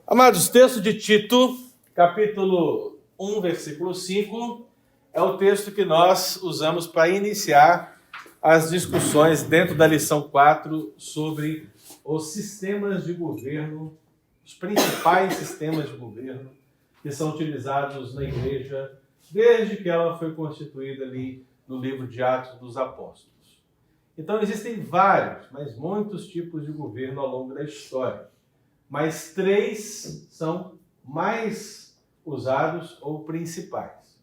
Amados, texto de Tito, capítulo 1, versículo 5, é o texto que nós usamos para iniciar as discussões dentro da lição 4 sobre os sistemas de governo, os principais sistemas de governo que são utilizados na igreja desde que ela foi constituída ali no livro de Atos dos Apóstolos. Então existem vários, mas muitos tipos de governo ao longo da história. Mas três são mais usados ou principais.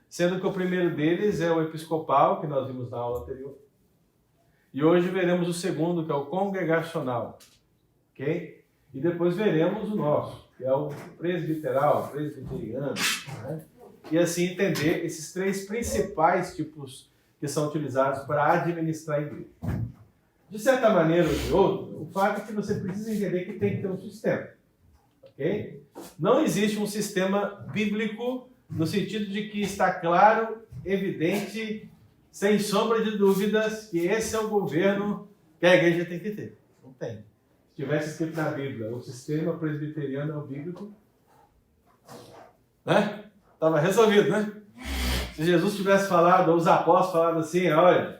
Sendo que o primeiro deles é o episcopal, que nós vimos na aula anterior. E hoje veremos o segundo, que é o congregacional. Ok? E depois veremos o nosso, que é o presbiteral, presbiteriano. Né? E assim entender esses três principais tipos que são utilizados para administrar a igreja. De certa maneira ou de outra, o fato é que você precisa entender que tem que ter um sistema. Ok? Não existe um sistema bíblico no sentido de que está claro, evidente, sem sombra de dúvidas, que esse é o governo que a igreja tem que ter. Não tem. Se tivesse escrito na Bíblia, o sistema presbiteriano é o bíblico, né? Estava resolvido, né? Se Jesus tivesse falado, ou os apóstolos falaram assim, olha,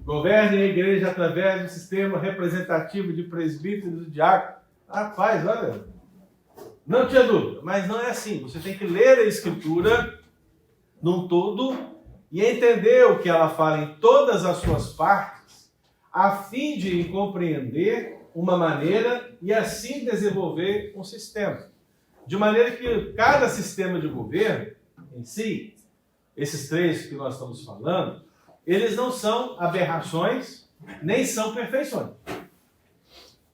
governe a igreja através do sistema representativo de presbíteros e diáconos. Rapaz, olha, não tinha dúvida, mas não é assim. Você tem que ler a Escritura num todo e entender o que ela fala em todas as suas partes, a fim de compreender uma maneira e assim desenvolver um sistema. De maneira que cada sistema de governo em si, esses três que nós estamos falando, eles não são aberrações, nem são perfeições.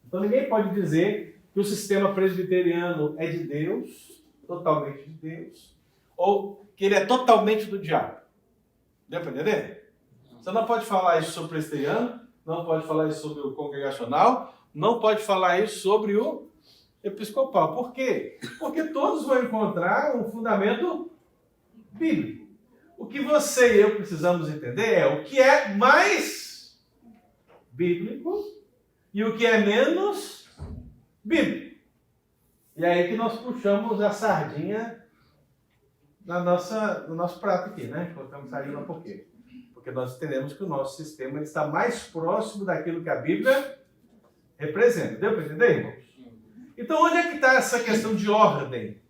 Então ninguém pode dizer que o sistema presbiteriano é de Deus, totalmente de Deus, ou que ele é totalmente do diabo. Deu para entender? Você não pode falar isso sobre o presbiteriano, não pode falar isso sobre o congregacional, não pode falar isso sobre o episcopal. Por quê? Porque todos vão encontrar um fundamento bíblico. O que você e eu precisamos entender é o que é mais bíblico e o que é menos bíblico. E é aí que nós puxamos a sardinha no nosso prato aqui, né? Colocamos sardinha por quê? Porque nós entendemos que o nosso sistema está mais próximo daquilo que a Bíblia representa. Deu para entender, irmãos? Então, onde é que está essa questão de ordem,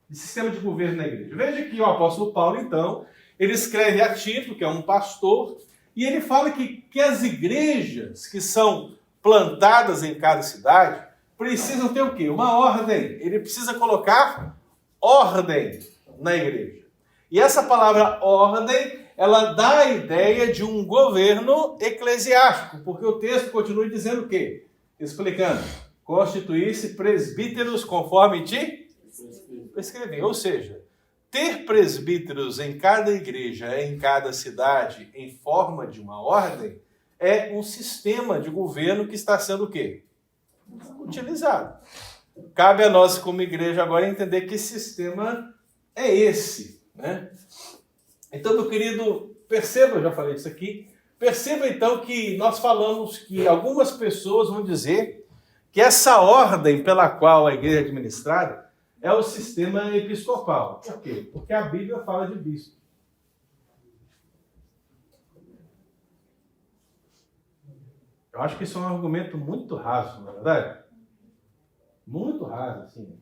de sistema de governo na igreja? Veja que o apóstolo Paulo, então, ele escreve a Tito, que é um pastor, e ele fala que as igrejas que são plantadas em cada cidade precisam ter o quê? Uma ordem. Ele precisa colocar ordem na igreja. E essa palavra ordem, ela dá a ideia de um governo eclesiástico, porque o texto continua dizendo o quê? Explicando. Constituir-se presbíteros conforme te prescrevi. Ou seja, ter presbíteros em cada igreja, em cada cidade, em forma de uma ordem, é um sistema de governo que está sendo o quê? Utilizado. Cabe a nós, como igreja, agora entender que sistema é esse, né? Então, meu querido, perceba, eu já falei isso aqui, perceba então que nós falamos que algumas pessoas vão dizer que essa ordem pela qual a igreja é administrada é o sistema episcopal. Por quê? Porque a Bíblia fala de bispo. Eu acho que isso é um argumento muito raso, não é verdade? Muito raso, assim.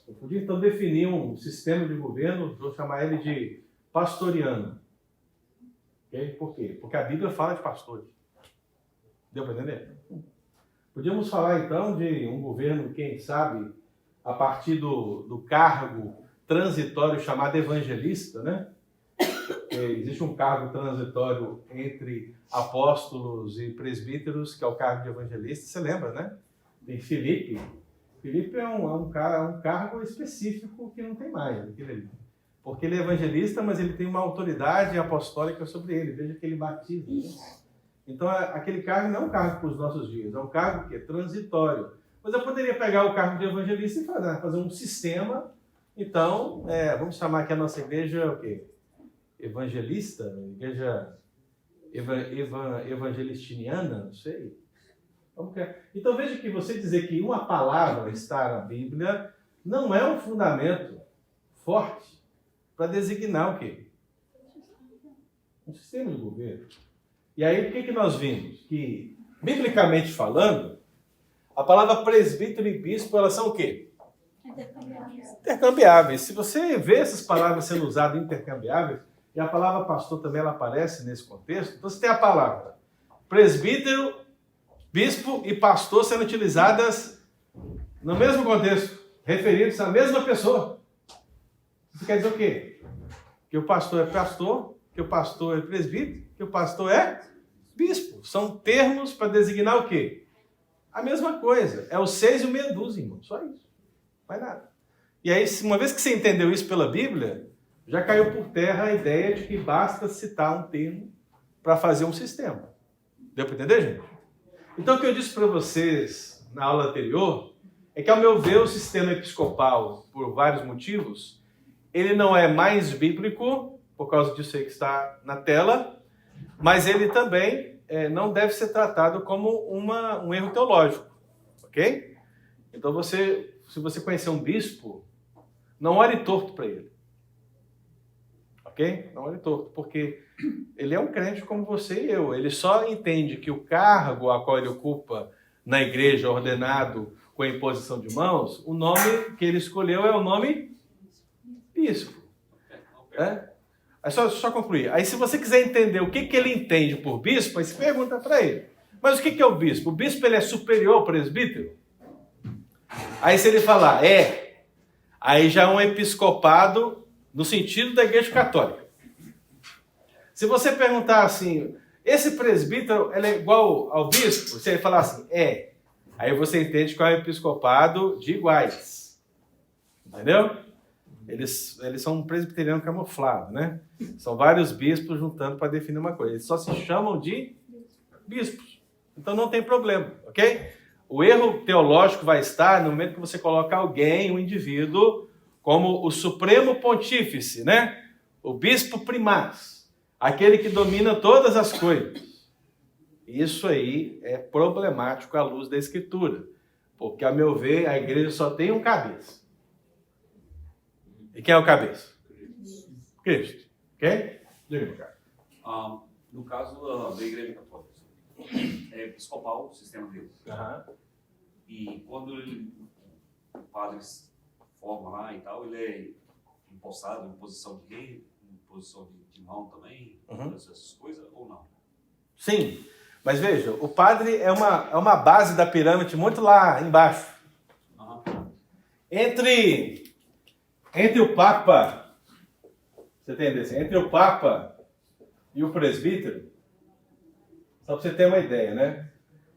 Eu podia, então, definir um sistema de governo, vou chamar ele de pastoriano. Okay? Por quê? Porque a Bíblia fala de pastores. Deu para entender? Podíamos falar, então, de um governo, quem sabe, a partir do cargo transitório chamado evangelista, né? Existe um cargo transitório entre apóstolos e presbíteros, que é o cargo de evangelista. Você lembra, né? Tem Filipe. Filipe é um cargo específico que não tem mais. Porque ele é evangelista, mas ele tem uma autoridade apostólica sobre ele. Veja que ele batiza. Né? Então, aquele cargo não é um cargo para os nossos dias. É um cargo que é transitório. Mas eu poderia pegar o cargo de evangelista e fazer um sistema. Então, vamos chamar aqui a nossa igreja o quê? Evangelista? Igreja evangelistiniana? Não sei. Então veja que você dizer que uma palavra está na Bíblia não é um fundamento forte para designar o quê? Um sistema de governo. E aí, o que nós vimos? Que, biblicamente falando, a palavra presbítero e bispo, elas são o quê? Intercambiáveis. Se você vê essas palavras sendo usadas intercambiáveis, e a palavra pastor também ela aparece nesse contexto, então você tem a palavra presbítero, bispo e pastor sendo utilizadas no mesmo contexto, referindo-se à mesma pessoa. Isso quer dizer o quê? Que o pastor é pastor, que o pastor é presbítero, que o pastor é bispo. São termos para designar o quê? A mesma coisa. É o 6 e o meia dúzia, irmão. Só isso. Não é nada. E aí, uma vez que você entendeu isso pela Bíblia, já caiu por terra a ideia de que basta citar um termo para fazer um sistema. Deu para entender, gente? Então, o que eu disse para vocês na aula anterior é que, ao meu ver, o sistema episcopal, por vários motivos, ele não é mais bíblico, por causa disso aí que está na tela, mas ele também não deve ser tratado como um erro teológico, ok? Então, se você conhecer um bispo, não olhe torto para ele, ok? Não olhe torto, porque ele é um crente como você e eu. Ele só entende que o cargo a qual ele ocupa na igreja, ordenado com a imposição de mãos, o nome que ele escolheu é o nome bispo. Aí só concluir. Aí se você quiser entender o que ele entende por bispo, aí você pergunta para ele. Mas o que é o bispo? O bispo ele é superior ao presbítero? Aí se ele falar, aí já é um episcopado no sentido da igreja católica. Se você perguntar assim, esse presbítero ele é igual ao bispo? Se ele falar assim, aí você entende que é um episcopado de iguais. Entendeu? Eles são um presbiteriano camuflado, né? São vários bispos juntando para definir uma coisa. Eles só se chamam de bispos. Então não tem problema, ok? O erro teológico vai estar no momento que você coloca alguém, um indivíduo, como o supremo pontífice, né? O bispo primaz, aquele que domina todas as coisas. Isso aí é problemático à luz da Escritura, porque, a meu ver, a igreja só tem um cabeça. E quem é o cabeça? Cristo. Ok? Diga, meu cara. No caso da Igreja Católica, é episcopal o sistema deles. E quando o padre forma lá e tal, ele é empossado em posição de rei, em posição de mão também, essas coisas, ou não? Sim, mas veja, o padre é uma base da pirâmide muito lá embaixo. Entre o Papa, você entende assim? Entre o Papa e o presbítero, só para você ter uma ideia, né?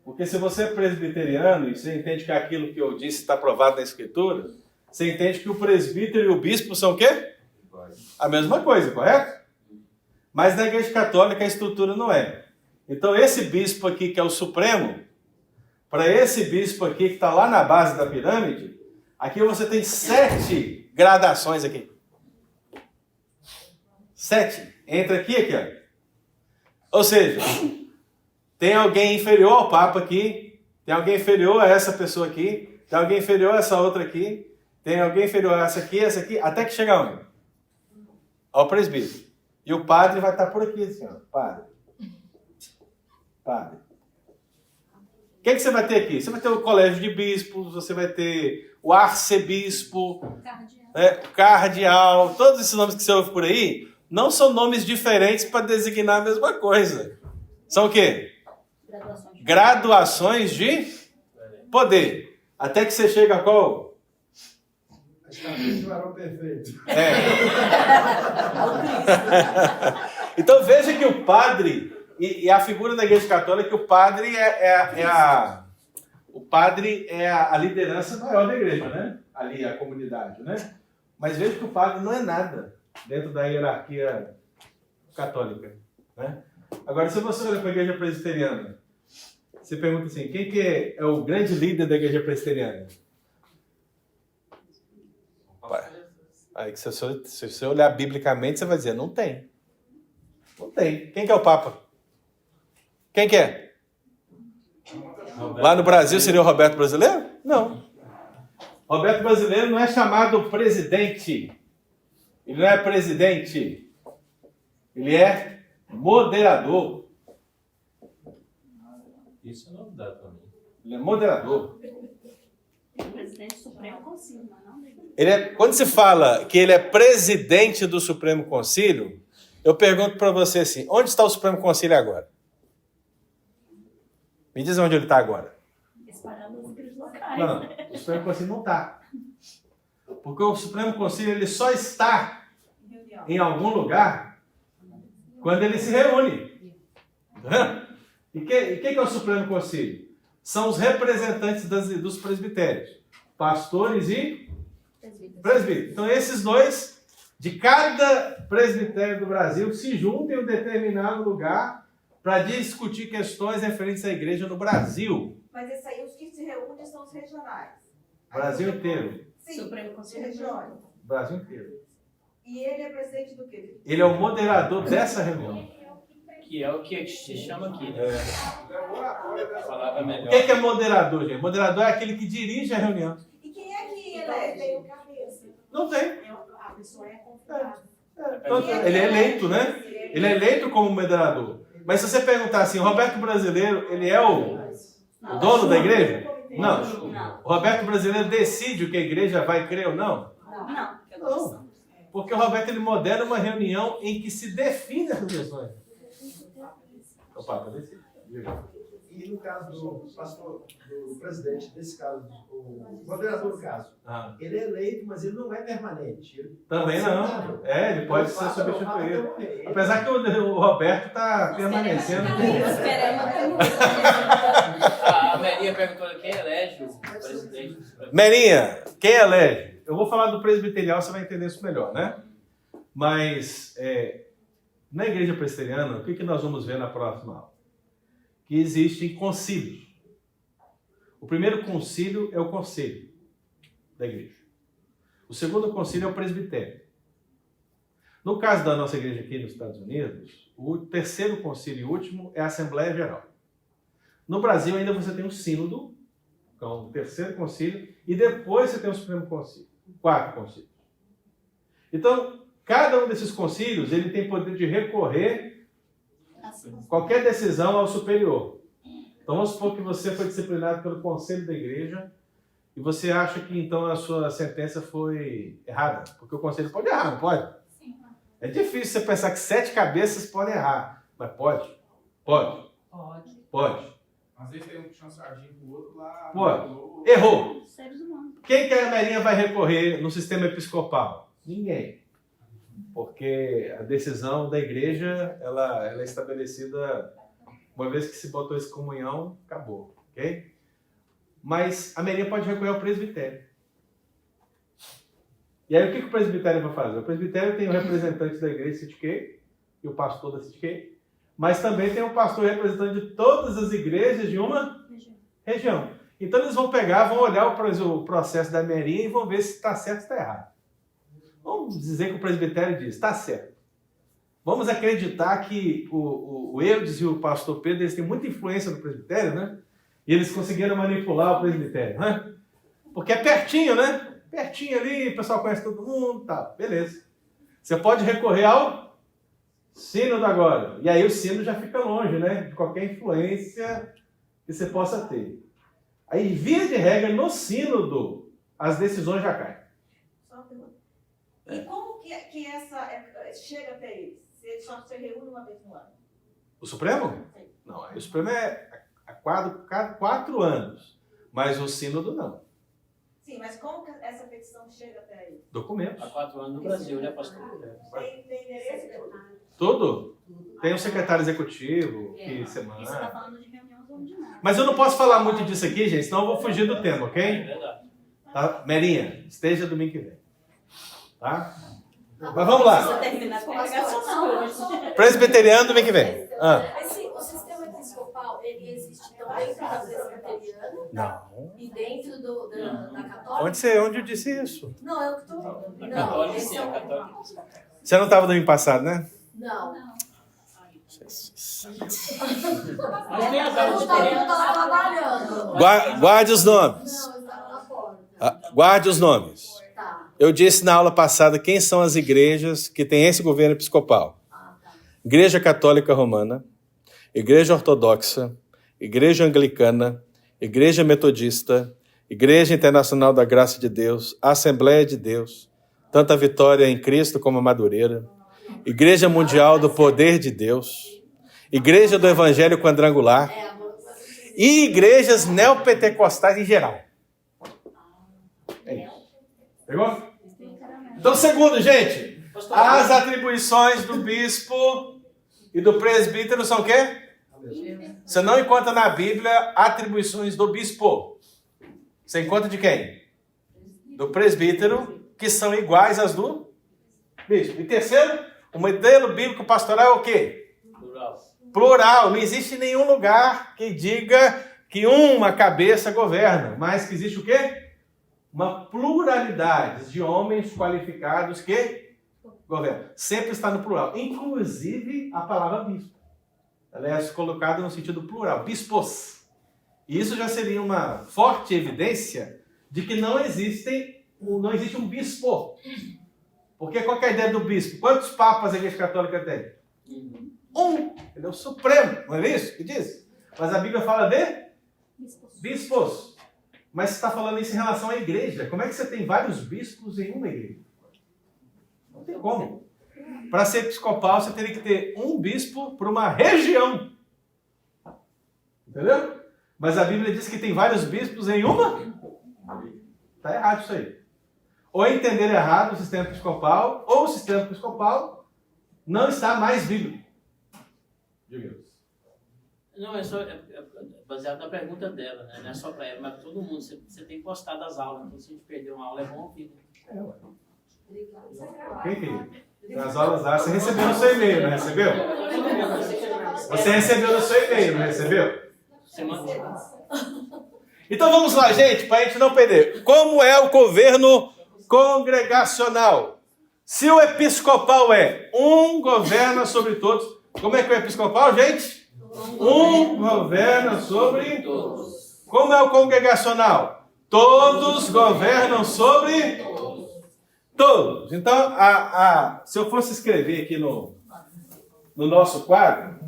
Porque se você é presbiteriano e você entende que aquilo que eu disse está provado na Escritura, você entende que o presbítero e o bispo são o quê? A mesma coisa, correto? Mas na Igreja Católica a estrutura não é. Então esse bispo aqui que é o supremo, para esse bispo aqui que está lá na base da pirâmide, aqui você tem 7 gradações aqui. 7. Entra aqui, ó. Ou seja, tem alguém inferior ao Papa aqui, tem alguém inferior a essa pessoa aqui, tem alguém inferior a essa outra aqui, tem alguém inferior a essa aqui, até que chega onde? Ao presbítero. E o padre vai estar por aqui, assim, ó. Padre. O que você vai ter aqui? Você vai ter o colégio de bispos, você vai ter o arcebispo, cardeal, todos esses nomes que você ouve por aí, não são nomes diferentes para designar a mesma coisa. São o quê? Graduações de poder. Até que você chega a qual? Então veja que o padre, e a figura da Igreja Católica, que o padre é a liderança maior da igreja, né? Ali a comunidade, né? Mas veja que o padre não é nada dentro da hierarquia católica, né? Agora, se você olha para a igreja presbiteriana, você pergunta assim, quem que é o grande líder da igreja presbiteriana? Aí, se você olhar biblicamente, você vai dizer, não tem. Não tem. Quem que é o Papa? Quem que é? Lá no Brasil seria o Roberto Brasileiro? Não. Roberto Brasileiro não é chamado presidente. Ele não é presidente. Ele é moderador. Isso é novidade para mim. Ele é moderador. É o presidente do Supremo Conselho, não da igreja. Quando se fala que ele é presidente do Supremo Conselho, eu pergunto para você assim, onde está o Supremo Conselho agora? Me diz onde ele está agora. Espalhando nas igrejas locais. Não, o Supremo Conselho não está. Porque o Supremo Conselho ele só está em algum lugar quando ele se reúne. Tá? E quem que é o Supremo Conselho? São os representantes dos presbitérios, pastores e presbíteros. Então esses dois, de cada presbitério do Brasil, se juntam em um determinado lugar para discutir questões referentes à igreja no Brasil. Mas esse aí, os que se reúnem são os regionais. Brasil inteiro. Sim, Supremo Conselho regiões. Brasil inteiro. E ele é presidente do quê? Ele é o moderador dessa reunião. Que é o que se chama aqui, né? A palavra O melhor. que é moderador, gente? Moderador é aquele que dirige a reunião. E quem é que Então, elege? tem o cabeça. Não tem. A pessoa é convidada. Então, ele é eleito, né? Ele é eleito como moderador. Mas se você perguntar assim, o Roberto Brasileiro, ele é o dono da igreja? Não. Não. O Roberto Brasileiro decide o que a igreja vai crer ou não? Não. Não. Porque o Roberto ele modera uma reunião em que se define as questões. O Papa decide. E no caso do pastor, do presidente, nesse caso, o moderador do caso, Ah, ele é eleito, mas ele não é permanente. Ele também pode ser não. mudado. Ele pode ser substituído. Apesar que o Roberto está permanecendo. A Maria perguntou quem elege o presidente. Merinha, quem elege? Eu vou falar do presbiterial, você vai entender isso melhor, né? Mas na igreja presbiteriana, o que nós vamos ver na próxima aula? Que existem concílios. O primeiro concílio é o conselho da igreja. O segundo concílio é o presbitério. No caso da nossa igreja aqui nos Estados Unidos, o terceiro concílio e último é a Assembleia Geral. No Brasil ainda você tem o sínodo, então o terceiro concílio, e depois você tem o Supremo Concílio, 4 concílios. Então, cada um desses concílios, ele tem poder de recorrer qualquer decisão ao superior. Então vamos supor que você foi disciplinado pelo conselho da igreja e você acha que então a sua sentença foi errada, porque o conselho pode errar, não pode? Sim. É difícil você pensar que 7 cabeças podem errar, mas pode. Pode. Às vezes tem um que chama sardinha pro outro lá. Pode. Errou. Seres humanos. Quem que a Merinha vai recorrer no sistema episcopal? Ninguém. Porque a decisão da igreja, ela é estabelecida, uma vez que se botou essa comunhão, acabou, ok? Mas a Merinha pode recorrer ao presbitério. E aí o que o presbitério vai fazer? O presbitério tem o representante da igreja City e o pastor da City, mas também tem o pastor representante de todas as igrejas de uma região. Então eles vão pegar, vão olhar o processo da Merinha e vão ver se está certo ou está errado. Vamos dizer que o presbitério diz, está certo. Vamos acreditar que o Eudes e o pastor Pedro eles têm muita influência no presbitério, né? E eles conseguiram manipular o presbitério, né? Porque é pertinho, né? Pertinho ali, o pessoal conhece todo mundo, tá, beleza. Você pode recorrer ao sínodo agora. E aí o sínodo já fica longe, né? De qualquer influência que você possa ter. Aí, via de regra, no sínodo, as decisões já caem. Só uma pergunta. E como que essa chega até eles? Se eles só se reúnem uma vez no ano? O Supremo? Sim. Não, aí o Supremo é a 4 anos. Mas o sínodo não. Sim, mas como que essa petição chega até eles? Documentos. Há 4 anos no Brasil, né, pastor? Tem endereço e tudo? Tudo. Tem um secretário executivo que você Isso está manda. falando de reuniões ordinárias. Mas eu não posso falar muito disso aqui, gente, senão eu vou fugir do tema, É ok? verdade. Tá? Merinha, esteja domingo que vem. Tá? Mas vamos lá. Precisa terminar a congregacional hoje. Presbiteriano domingo que vem. O sistema episcopal, ele existe então dentro da presbiteriana Não. e dentro da católica? Onde eu disse isso? Não, eu que tô... A Não, católica esse sim, é a o... católica. Você não estava domingo passado, né? Não. Mas tem as Eu aulas não diferentes. estava trabalhando. Guarde os nomes. Não, eu estava na porta. Guarde os nomes. Tá. Eu disse na aula passada quem são as igrejas que têm esse governo episcopal. Ah, tá. Igreja Católica Romana, Igreja Ortodoxa, Igreja Anglicana, Igreja Metodista, Igreja Internacional da Graça de Deus, Assembleia de Deus, tanto a Vitória em Cristo como a Madureira, Igreja Mundial do Poder de Deus, Igreja do Evangelho Quadrangular e igrejas neopentecostais em geral. É isso. Pegou? Então, segundo, gente, as atribuições do bispo e do presbítero são o quê? Você não encontra na Bíblia atribuições do bispo. Você encontra de quem? Do presbítero, que são iguais às do bispo. E terceiro, o modelo bíblico pastoral é o quê? Plural. Não existe nenhum lugar que diga que uma cabeça governa, mas que existe o quê? Uma pluralidade de homens qualificados que governam. Sempre está no plural. Inclusive a palavra bispo. Ela é colocada no sentido plural. Bispos. E isso já seria uma forte evidência de que não existe um bispo. Porque qual que é a ideia do bispo? Quantos papas a Igreja Católica tem? Um. Ele é o supremo. Não é isso que diz? Mas a Bíblia fala de bispos. Mas você está falando isso em relação à igreja. Como é que você tem vários bispos em uma igreja? Não tem como. Para ser episcopal, você teria que ter um bispo por uma região. Entendeu? Mas a Bíblia diz que tem vários bispos em uma. Está errado isso aí. Ou entender errado o sistema episcopal, ou o sistema episcopal não está mais bíblico. Diga. Não, é só baseado na pergunta dela, né? Não é só para ela, mas para todo mundo. Você tem postado as aulas, então se a gente perder uma aula é bom ouvir. Quem que? Nas aulas lá, você recebeu no seu e-mail, não recebeu? Você recebeu no seu e-mail, não recebeu? Então vamos lá, gente, para a gente não perder. Como é o governo congregacional? Se o episcopal é um governa sobre todos, como é que é o episcopal, gente? Um governa sobre todos. Como é o congregacional? Todos governam sobre todos. Então, se eu fosse escrever aqui no nosso quadro...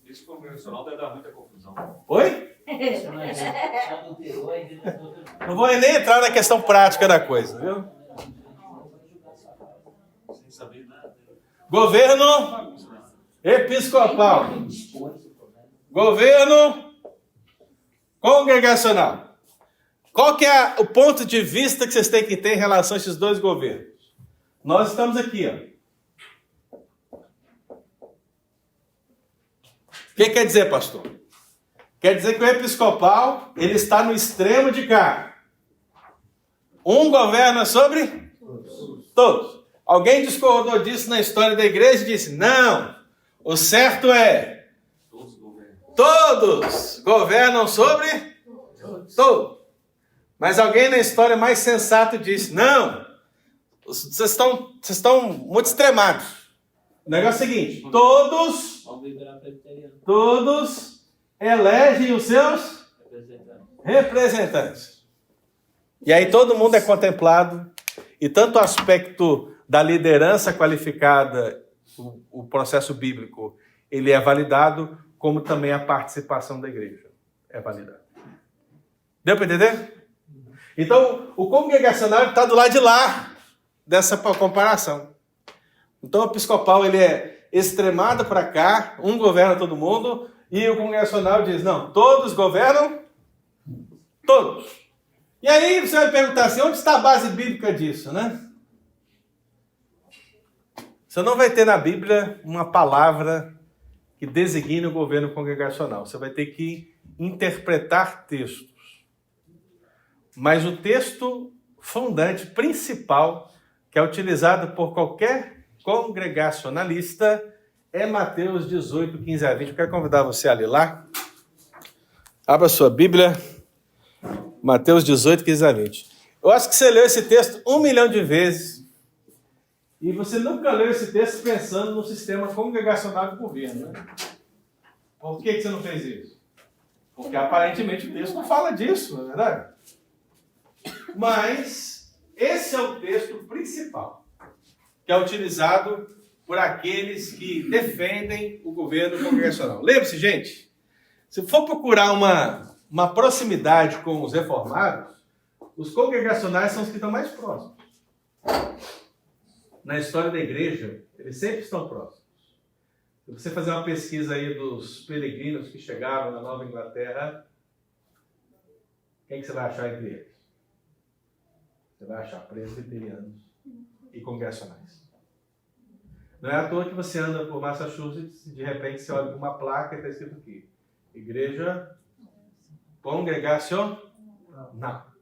Esse congregacional deve dar muita confusão. Oi? Não vou nem entrar na questão prática da coisa, viu? Sem saber nada. Governo episcopal. Governo congregacional. Qual que é o ponto de vista que vocês têm que ter em relação a esses dois governos? Nós estamos aqui, ó. O que quer dizer, pastor? Quer dizer que o episcopal, ele está no extremo de cá. Um governa sobre todos. Alguém discordou disso na história da igreja e disse, não, o certo é todos governam sobre todos. Mas alguém na história mais sensato disse, não, vocês estão muito extremados. O negócio é o seguinte, todos elegem os seus representantes. E aí todo mundo é contemplado, e tanto o aspecto da liderança qualificada, o processo bíblico, ele é validado, como também a participação da igreja é validada. Deu para entender? Então, o congregacional está do lado de lá dessa comparação. Então, o episcopal ele é extremado para cá, um governa todo mundo, e o congregacional diz, não, todos governam todos. E aí você vai perguntar assim, onde está a base bíblica disso, né? Você não vai ter na Bíblia uma palavra que designe o governo congregacional. Você vai ter que interpretar textos. Mas o texto fundante, principal, que é utilizado por qualquer congregacionalista, é Mateus 18, 15 a 20. Eu quero convidar você a ler lá. Abra sua Bíblia. Mateus 18, 15 a 20. Eu acho que você leu esse texto 1 milhão de vezes. E você nunca leu esse texto pensando no sistema congregacional de governo, né? Por que você não fez isso? Porque aparentemente o texto não fala disso, não é verdade? Mas esse é o texto principal, que é utilizado por aqueles que defendem o governo congregacional. Lembre-se, gente, se for procurar uma proximidade com os reformados, os congregacionais são os que estão mais próximos. Na história da igreja, eles sempre estão próximos. Se você fazer uma pesquisa aí dos peregrinos que chegaram na Nova Inglaterra, quem que você vai achar entre eles? Você vai achar presbiterianos e congregacionais. Não é à toa que você anda por Massachusetts e de repente você olha para uma placa e está escrito aqui: Igreja Congregacional.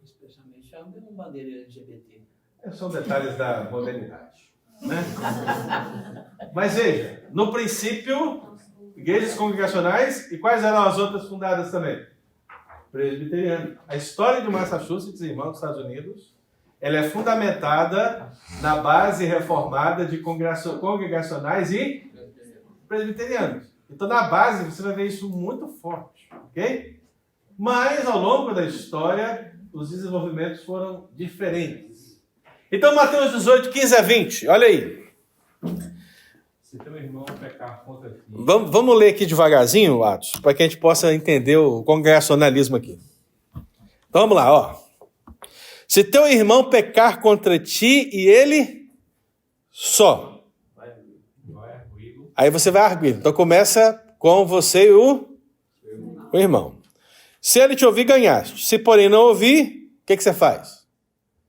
Especialmente a bandeira LGBT. São detalhes da modernidade, né? Mas veja, no princípio, igrejas congregacionais, e quais eram as outras fundadas também? Presbiterianas. A história de Massachusetts, irmão dos Estados Unidos, ela é fundamentada na base reformada de congregacionais e presbiterianos. Então, na base, você vai ver isso muito forte, ok? Mas, ao longo da história, os desenvolvimentos foram diferentes. Então, Mateus 18, 15 a 20, olha aí. Se teu irmão pecar contra ti. Vamos ler aqui devagarzinho, Atos, para que a gente possa entender o congregacionalismo aqui. Então, vamos lá, ó. Se teu irmão pecar contra ti e ele só. Vai arguir. Aí você vai arguir. Então começa com você e o irmão. Se ele te ouvir, ganhaste. Se porém não ouvir, o que você faz?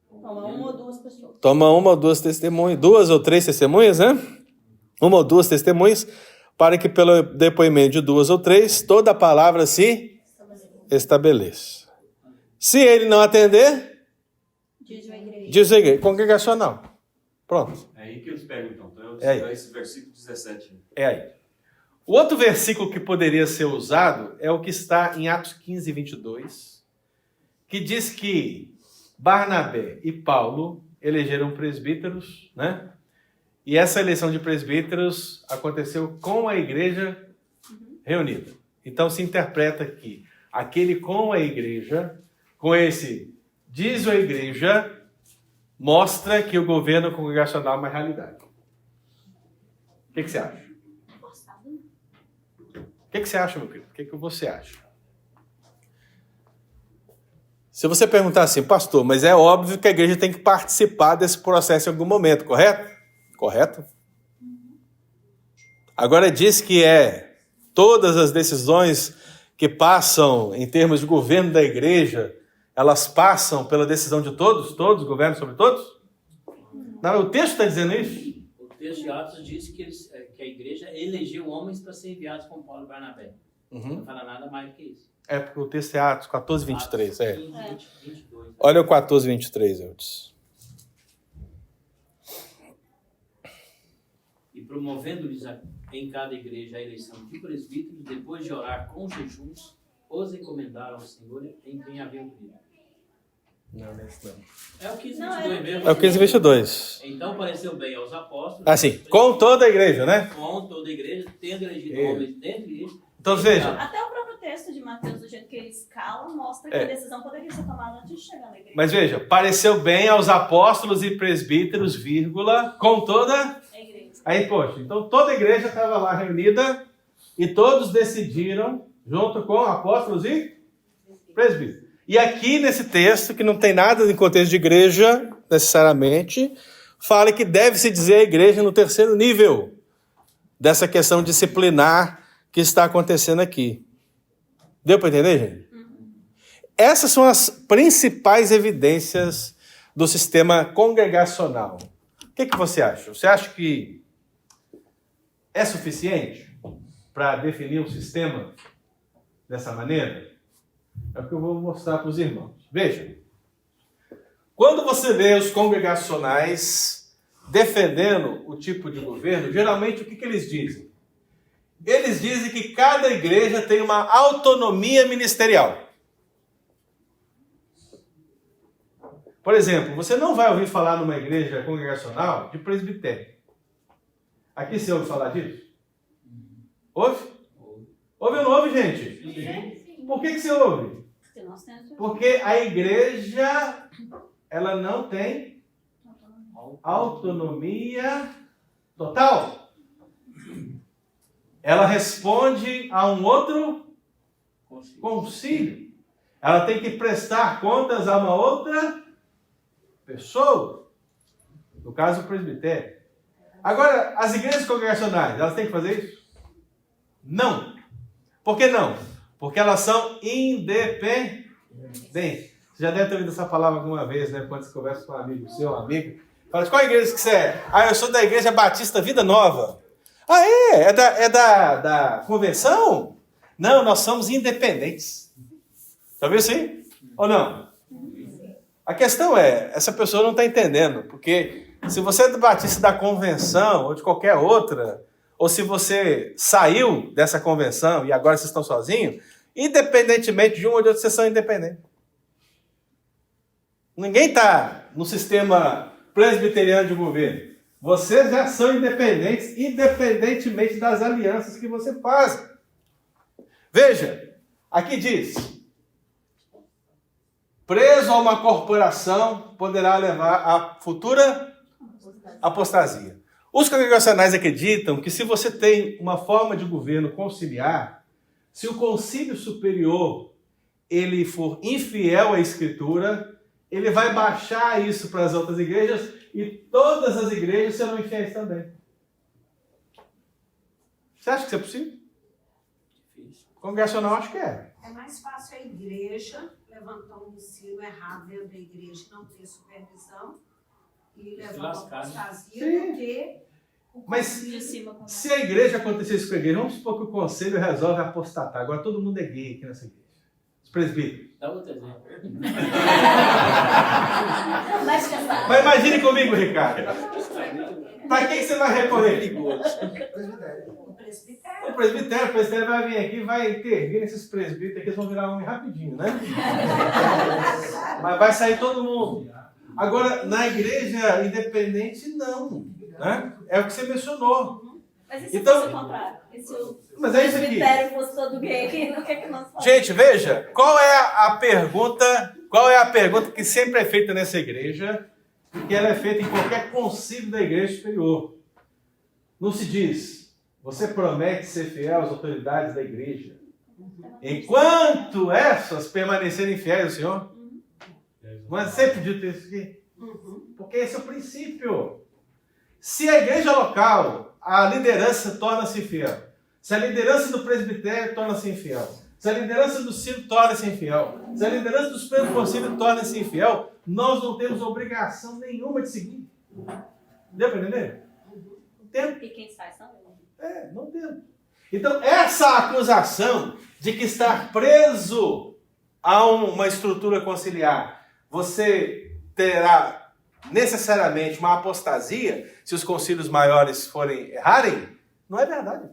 Toma uma ou duas pessoas. Toma uma ou duas testemunhas, 2 ou 3 testemunhas, né? 1 ou 2 testemunhas, para que pelo depoimento de 2 ou 3, toda a palavra se estabeleça. Se ele não atender, diz a igreja, congregacional. Pronto. É aí que eles pegam, então. Então É aí. é esse versículo 17. É aí. O outro versículo que poderia ser usado é o que está em Atos 15, 22, que diz que Barnabé e Paulo elegeram presbíteros, né? E essa eleição de presbíteros aconteceu com a igreja reunida. Então se interpreta que aquele com a igreja, com esse diz a igreja, mostra que o governo congregacional é uma realidade. O que você acha? O que você acha, meu querido? O que você acha? Se você perguntar assim, pastor, mas é óbvio que a igreja tem que participar desse processo em algum momento, correto? Correto? Agora diz que todas as decisões que passam em termos de governo da igreja, elas passam pela decisão de todos? Todos governam sobre todos? Não, o texto está dizendo isso. O texto de Atos diz que a igreja elegeu homens para ser enviados com Paulo e Barnabé. Não fala nada mais do que isso. É porque o texto é Atos 14, 23. Atos 15, 22. Olha o 14, 23, Eudes. E promovendo-lhes em cada igreja a eleição de presbíteros, depois de orar com jejuns, os encomendaram ao Senhor em quem haviam crido. Não, nesse não. É o 15:22 mesmo. É o 15, 22. Então pareceu bem aos apóstolos. Assim, com toda a igreja, né? Com toda a igreja, tendo elegido É. homens dentre eles. Então veja. Até o próprio texto de Mateus, do jeito que ele escala, mostra que a decisão poderia ser tomada antes de chegar na igreja. Mas veja, pareceu bem aos apóstolos e presbíteros, vírgula, com toda A igreja. Aí, poxa, então toda a igreja estava lá reunida e todos decidiram, junto com apóstolos e presbíteros. E aqui nesse texto, que não tem nada em contexto de igreja, necessariamente, fala que deve-se dizer a igreja no terceiro nível dessa questão disciplinar que está acontecendo aqui. Deu para entender, gente? Essas são as principais evidências do sistema congregacional. O que você acha? Você acha que é suficiente para definir um sistema dessa maneira? É o que eu vou mostrar para os irmãos. Veja, quando você vê os congregacionais defendendo o tipo de governo, geralmente o que eles dizem? Eles dizem que cada igreja tem uma autonomia ministerial. Por exemplo, você não vai ouvir falar numa igreja congregacional de presbitério. Aqui você ouve falar disso? Ouve? Ouve ou não ouve, gente? Por que você ouve? Porque a igreja ela não tem autonomia total. Ela responde a um outro concílio. Ela tem que prestar contas a uma outra pessoa. No caso, o presbitério. Agora, as igrejas congregacionais, elas têm que fazer isso? Não. Por que não? Porque elas são independentes. Você já deve ter ouvido essa palavra alguma vez, né? Quando você conversa com um amigo, seu amigo. Fala, qual igreja que você é? Eu sou da Igreja Batista Vida Nova. É da convenção? Não, nós somos independentes. Já viu isso aí? Ou não? A questão é, essa pessoa não está entendendo, porque se você é do Batista da convenção ou de qualquer outra, ou se você saiu dessa convenção e agora vocês estão sozinhos, independentemente de um ou de outro, vocês são independentes. Ninguém está no sistema presbiteriano de governo. Vocês já são independentes, independentemente das alianças que você faz. Veja, aqui diz: preso a uma corporação poderá levar à futura apostasia. Os congregacionais acreditam que se você tem uma forma de governo conciliar, se o concílio superior ele for infiel à Escritura, ele vai baixar isso para as outras igrejas e todas as igrejas serão infiéis também. Você acha que isso é possível? O congregacional acho que é. É mais fácil a igreja levantar um ensino errado dentro da igreja e não ter supervisão e levar uma apostasia do que o Mas de cima. se a igreja acontecer isso com a igreja, vamos supor que o conselho resolve apostatar. Agora todo mundo é gay aqui nessa igreja. Os presbíteros. Dá outro exemplo. Mas casado. Mas imagine comigo, Ricardo. Para quem você vai recorrer? o presbitério. O presbitério vai vir aqui e vai intervir nesses presbíteros aqui, eles vão virar homem rapidinho, né? Mas vai sair todo mundo. Agora, na igreja independente, não. Né? É o que você mencionou. Mas e se Então- fosse o contrário? E se o Mas é isso aqui. presbitério fosse todo gay, o que é que nós fazemos? Gente, veja, qual é a pergunta que sempre é feita nessa igreja, e que ela é feita em qualquer concílio da igreja superior. Não se diz, você promete ser fiel às autoridades da igreja, enquanto essas permanecerem fiéis ao Senhor? Mas sempre dito isso aqui. Porque esse é o princípio. Se a igreja local, a liderança torna-se infiel, se a liderança do presbitério torna-se infiel, se a liderança do sínodo torna-se infiel, se a liderança do Supremo Conselho torna-se infiel, nós não temos obrigação nenhuma de seguir. Deu para entender? Não temos. E quem sai são eles. Não temos. Então, essa acusação de que estar preso a uma estrutura conciliar, você terá necessariamente uma apostasia se os concílios maiores forem errarem, não é verdade.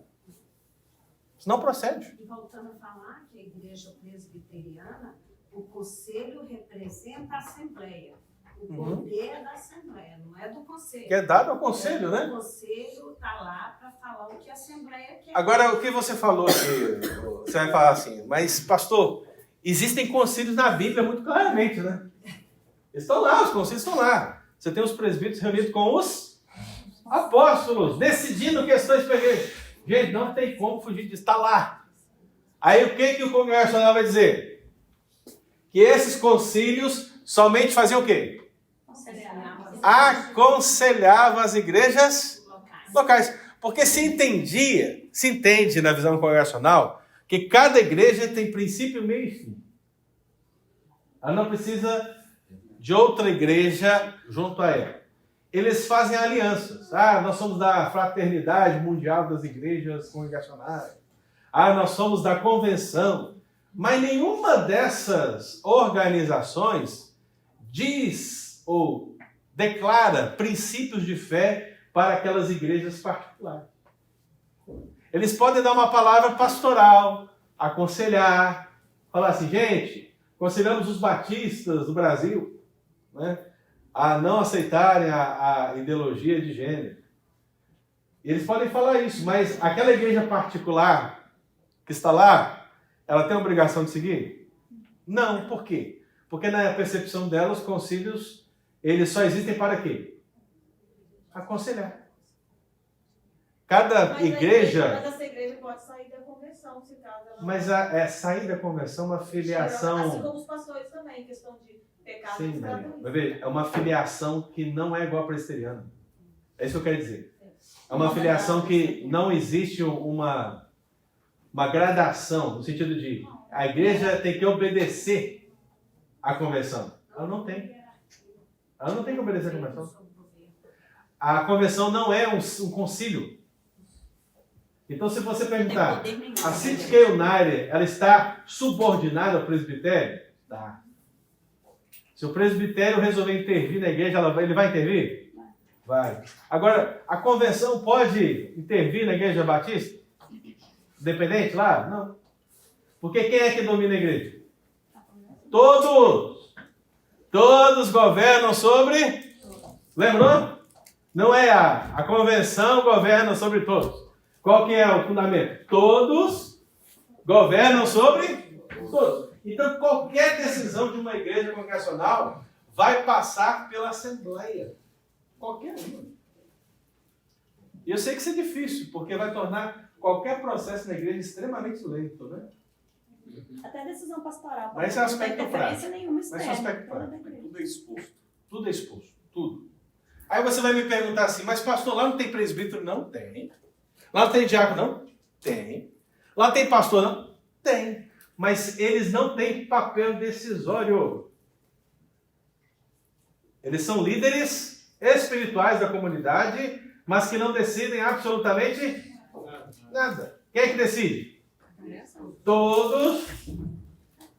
Isso não procede. E voltando a falar que a igreja presbiteriana, o conselho representa a Assembleia. O poder é da Assembleia, não é do conselho. Que é dado ao conselho, né? O conselho está lá para falar o que a Assembleia quer. Agora, o que você falou aqui, você vai falar assim, mas pastor, existem concílios na Bíblia muito claramente, né? Eles estão lá, os concílios estão lá. Você tem os presbíteros reunidos com os apóstolos, decidindo questões para a igreja. Gente, não tem como fugir disso, está lá. Aí o que o congregacional vai dizer? Que esses concílios somente faziam o quê? Aconselhavam as igrejas locais. Porque se entende na visão congregacional, que cada igreja tem princípio, meio e fim. Ela não precisa de outra igreja junto a ela. Eles fazem alianças. Nós somos da Fraternidade Mundial das Igrejas Congregacionais. Nós somos da Convenção. Mas nenhuma dessas organizações diz ou declara princípios de fé para aquelas igrejas particulares. Eles podem dar uma palavra pastoral, aconselhar, falar assim, gente, aconselhamos os batistas do Brasil, né, a não aceitarem a ideologia de gênero. E eles podem falar isso, mas aquela igreja particular que está lá, ela tem a obrigação de seguir? Não, por quê? Porque na percepção dela, os concílios eles só existem para quê? Aconselhar. Cada Mas igreja... Mas essa igreja pode sair da convenção, se caso ela... Mas sair da convenção é uma filiação... Assim como os pastores também, questão de pecado. Sim, Maria. É uma filiação que não é igual a presbiteriana. É isso que eu quero dizer. É uma filiação que não existe uma gradação, no sentido de a igreja tem que obedecer à convenção. Ela não tem. Ela não tem que obedecer à convenção. A convenção não é um concílio. Então, se você perguntar, a City United, ela está subordinada ao presbitério? Tá. Se o presbitério resolver intervir na igreja, ele vai intervir? Vai. Agora, a convenção pode intervir na igreja batista? Independente lá? Não. Porque quem é que domina a igreja? Todos. Todos governam sobre... Lembrou? Não é a convenção governa sobre todos. Qual que é o fundamento? Todos governam sobre todos. Então, qualquer decisão de uma igreja congregacional vai passar pela Assembleia. Qualquer uma. E eu sei que isso é difícil, porque vai tornar qualquer processo na igreja extremamente lento, né? Até a decisão pastoral. Mas esse é aspecto não tem prático. nenhuma Mas esse é externa. aspecto prático. Tudo é exposto. Tudo é exposto. Tudo. Aí você vai me perguntar assim, mas pastor, lá não tem presbítero? Não tem. Lá não tem diácono? Não? Tem. Lá tem pastor? Não? Tem. Mas eles não têm papel decisório. Eles são líderes espirituais da comunidade, mas que não decidem absolutamente nada. Quem é que decide? Todos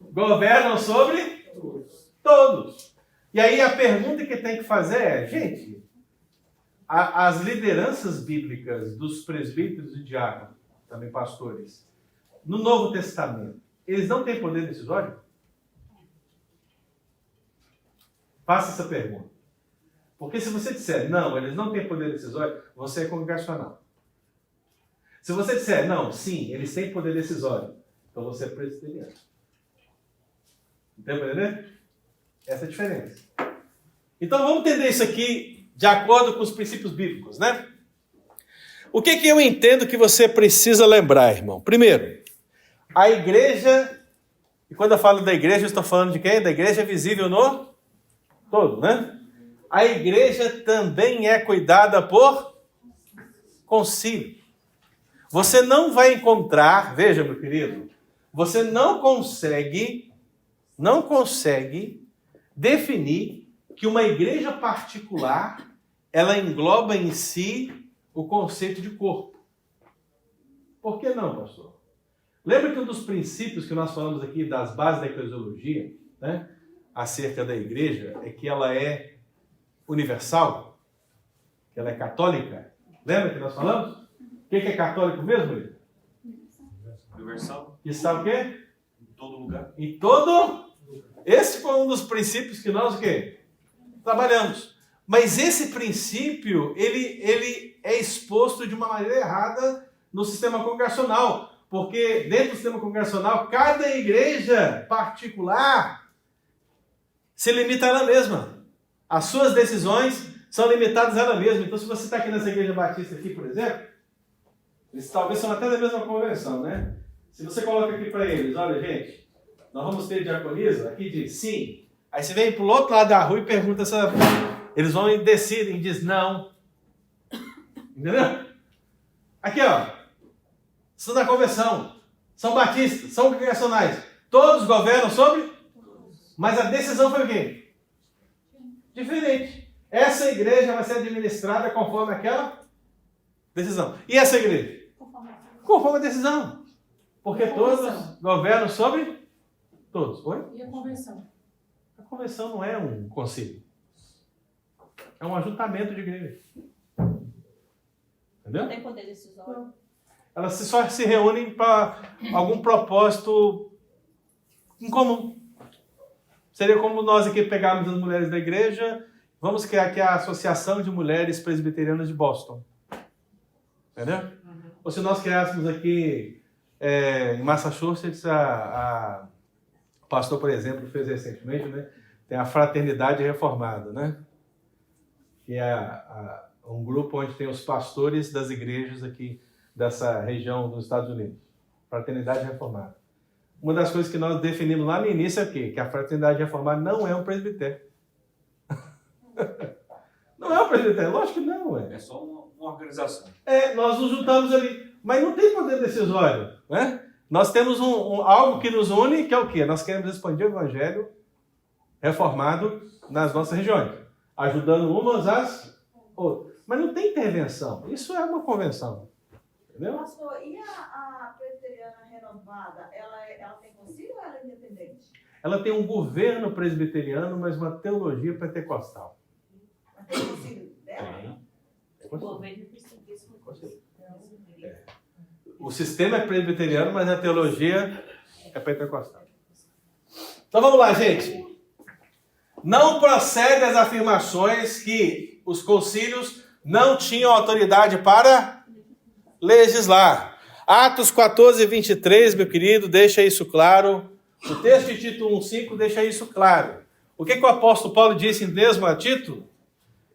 governam sobre todos. E aí a pergunta que tem que fazer é, gente, as lideranças bíblicas dos presbíteros e diáconos, também pastores, no Novo Testamento, eles não têm poder decisório? Faça essa pergunta. Porque se você disser, não, eles não têm poder decisório, você é congregacional. Se você disser, não, sim, eles têm poder decisório, então você é presbiteriano. Entendeu para entender? Essa é a diferença. Então vamos entender isso aqui de acordo com os princípios bíblicos, né? O que eu entendo que você precisa lembrar, irmão? Primeiro, a igreja, e quando eu falo da igreja, eu estou falando de quem? Da igreja visível no todo, né? A igreja também é cuidada por concílio. Você não vai encontrar, veja, meu querido, você não consegue definir que uma igreja particular, ela engloba em si o conceito de corpo. Por que não, pastor? Lembra que um dos princípios que nós falamos aqui das bases da eclesiologia, né, acerca da igreja, é que ela é universal, que ela é católica? Lembra que nós falamos? O que é católico mesmo, Luiz? Universal. E sabe o quê? Em todo lugar. Em todo. Esse foi um dos princípios que nós o quê? Trabalhamos. Mas esse princípio, ele é exposto de uma maneira errada no sistema congregacional. Porque dentro do sistema congregacional, cada igreja particular se limita a ela mesma. As suas decisões são limitadas a ela mesma. Então, se você está aqui nessa igreja batista aqui, por exemplo, eles talvez são até da mesma convenção, né? Se você coloca aqui para eles, olha, gente, nós vamos ter diaconisa, aqui diz sim. Aí você vem para o outro lado da rua e pergunta se eles vão e decidem, diz não. Entendeu? Aqui, ó. São da convenção, são batistas, são congregacionais. Todos governam sobre, mas a decisão foi o quê? Diferente. Essa igreja vai ser administrada conforme aquela decisão. E essa igreja? Conforme a decisão. Porque todos governam sobre todos. Oi? E a convenção? A convenção não é um concílio. É um ajuntamento de igrejas. Entendeu? Não tem poder decisório. Elas só se reúnem para algum propósito em comum. Seria como nós aqui pegarmos as mulheres da igreja, vamos criar aqui a Associação de Mulheres Presbiterianas de Boston. Entendeu? Ou se nós criássemos aqui em Massachusetts, o pastor, por exemplo, fez recentemente, né? Tem a Fraternidade Reformada, né? que é um grupo onde tem os pastores das igrejas aqui dessa região dos Estados Unidos. Fraternidade Reformada. Uma das coisas que nós definimos lá no início é o quê? Que a Fraternidade Reformada não é um presbitério. Não é um presbitério, lógico que não é. É só uma organização. Nós nos juntamos ali, mas não tem poder decisório, né? Nós temos algo que nos une, que é o quê? Nós queremos expandir o evangelho reformado nas nossas regiões, ajudando umas às outras. Mas não tem intervenção, isso é uma convenção, entendeu? Pastor, e a presbiteriana renovada, ela tem concílio ou ela é independente? Ela tem um governo presbiteriano, mas uma teologia pentecostal. Mas tem concílio dela? Tem. Governo precisa. O sistema é presbiteriano, mas a teologia é pentecostal. Então vamos lá, gente. Não procede as afirmações que os concílios não tinham autoridade para legislar. Atos 14, 23, meu querido, deixa isso claro. O texto de Tito 1,5 deixa isso claro. O que o apóstolo Paulo disse mesmo a Tito?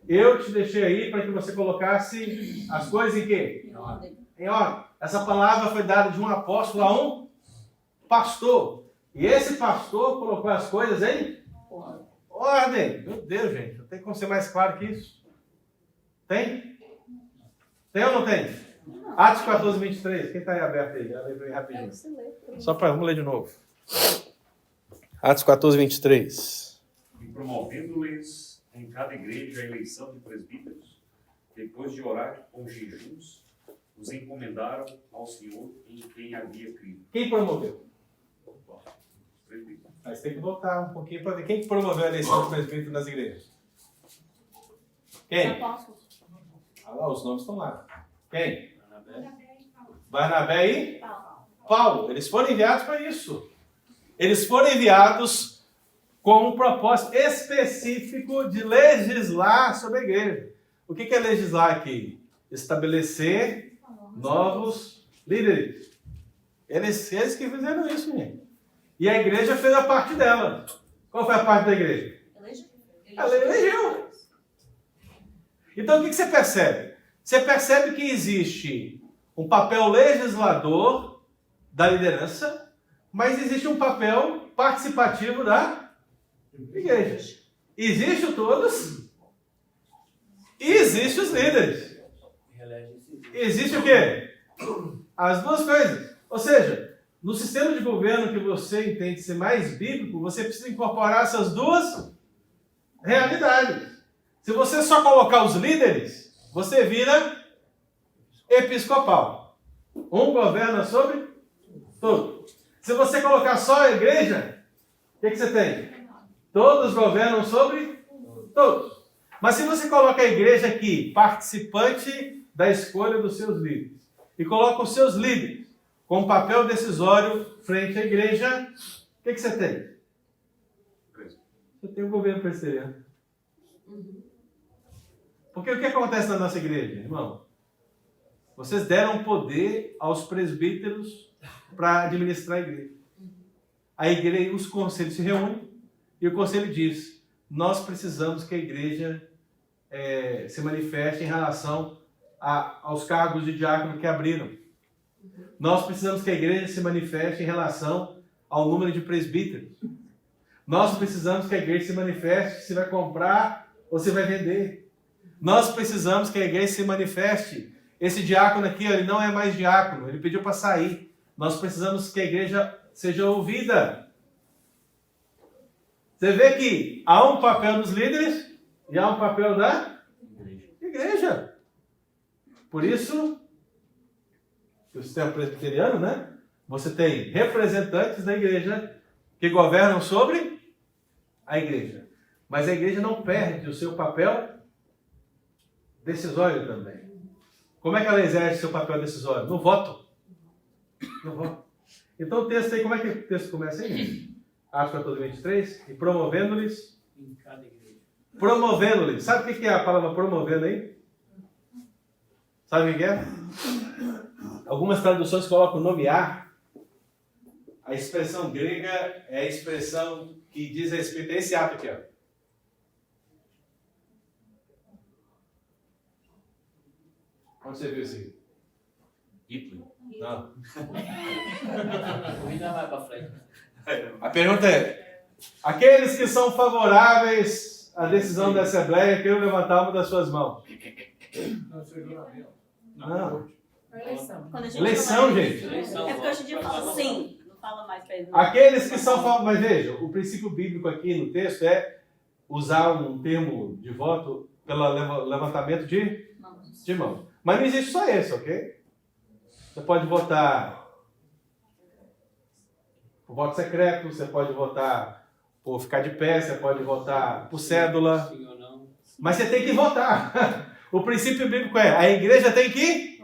Eu te deixei aí para que você colocasse as coisas em quê? Em ordem. Essa palavra foi dada de um apóstolo a um pastor. E esse pastor colocou as coisas em ordem. Meu Deus, gente, não tem como ser mais claro que isso. Tem? Tem ou não tem? Atos 14, 23. Quem está aí aberto aí? Lê para mim rapidinho. Vamos ler de novo. Atos 14, 23. E promovendo-lhes em cada igreja a eleição de presbíteros, depois de orar com jejuns, os encomendaram ao Senhor em quem havia crido. Quem promoveu? Os presbíteros. Mas tem que voltar um pouquinho para ver. Quem promoveu a eleição do presbítero nas igrejas? Quem? Ah lá, os nomes estão lá. Quem? Barnabé e Paulo. Eles foram enviados para isso. Eles foram enviados com um propósito específico de legislar sobre a igreja. O que é legislar aqui? Estabelecer novos líderes. Eles que fizeram isso, gente. E a igreja fez a parte dela. Qual foi a parte da igreja? Ela elegeu. Então o que você percebe? Você percebe que existe um papel legislador da liderança, mas existe um papel participativo da igreja. Existe o todos e existe os líderes. Existe o quê? As duas coisas. Ou seja, no sistema de governo que você entende ser mais bíblico, você precisa incorporar essas duas realidades. Se você só colocar os líderes, você vira episcopal. Um governa sobre tudo. Se você colocar só a igreja, o que você tem? Todos governam sobre todos. Mas se você coloca a igreja aqui, participante da escolha dos seus líderes, e coloca os seus líderes com papel decisório frente à igreja, o que você tem? Você tem o governo presbiteriano. Porque o que acontece na nossa igreja, irmão? Vocês deram poder aos presbíteros para administrar a igreja. A igreja, os conselhos se reúnem e o conselho diz: nós precisamos que a igreja se manifeste em relação aos cargos de diácono que abriram. Nós precisamos que a igreja se manifeste em relação ao número de presbíteros. Nós precisamos que a igreja se manifeste se vai comprar ou se vai vender. Nós precisamos que a igreja se manifeste. Esse diácono aqui, ele não é mais diácono, ele pediu para sair. Nós precisamos que a igreja seja ouvida. Você vê que há um papel dos líderes e há um papel da igreja. Por isso, o sistema presbiteriano, né? Você tem representantes da igreja que governam sobre a igreja. Mas a igreja não perde o seu papel decisório também. Como é que ela exerce seu papel decisório? No voto. No voto. Então o texto aí, como é que o texto começa aí? Atos 14, 23. E promovendo-lhes. Em cada igreja. Promovendo-lhes. Sabe o que é a palavra promovendo aí? Sabe o que é? Algumas traduções colocam nomear. A expressão grega é a expressão que diz respeito a esse ato aqui, ó. Onde você viu isso aqui? Hitler. Não. Ainda vai para frente. A pergunta é: aqueles que são favoráveis à decisão da Assembleia, queiram levantar uma das suas mãos. Não, isso é julgamento. Não. Quando a gente Eleição, fala- gente. É porque hoje em dia fala sim, não fala mais pra ele. Aqueles que são favoráveis. Mas veja, o princípio bíblico aqui no texto é usar um termo de voto pelo levantamento de mão. Mas não existe só esse, ok? Você pode votar por voto secreto, você pode votar por ficar de pé, você pode votar por cédula. Sim ou não? Mas você tem que votar. O princípio bíblico é: a igreja tem que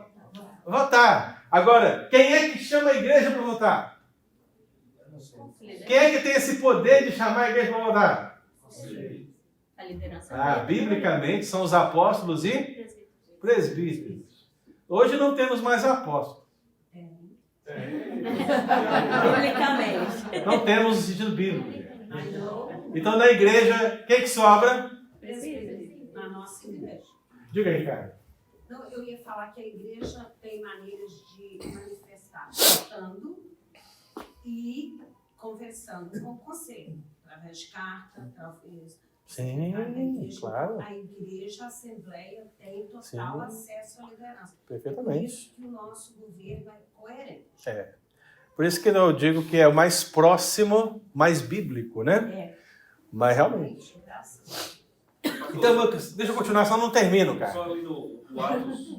votar. Agora, quem é que chama a igreja para votar? Quem é que tem esse poder de chamar a igreja para votar? A liderança. Biblicamente são os apóstolos e presbíteros. Hoje não temos mais apóstolos. Biblicamente. Não temos no sentido bíblico. Então na igreja, quem que sobra? Na nossa igreja. Diga aí, cara. Não, eu ia falar que a igreja tem maneiras de manifestar votando e conversando com o conselho, através de carta, através Sim, da igreja. claro. A igreja, a Assembleia, tem total Sim. acesso à liderança. Por Perfeitamente. isso que o nosso governo é coerente. Por isso que eu digo que é o mais próximo, mais bíblico, né? É. Mas realmente. Graças Então, Lucas, deixa eu continuar, só não termino, cara. Só ali no Atos.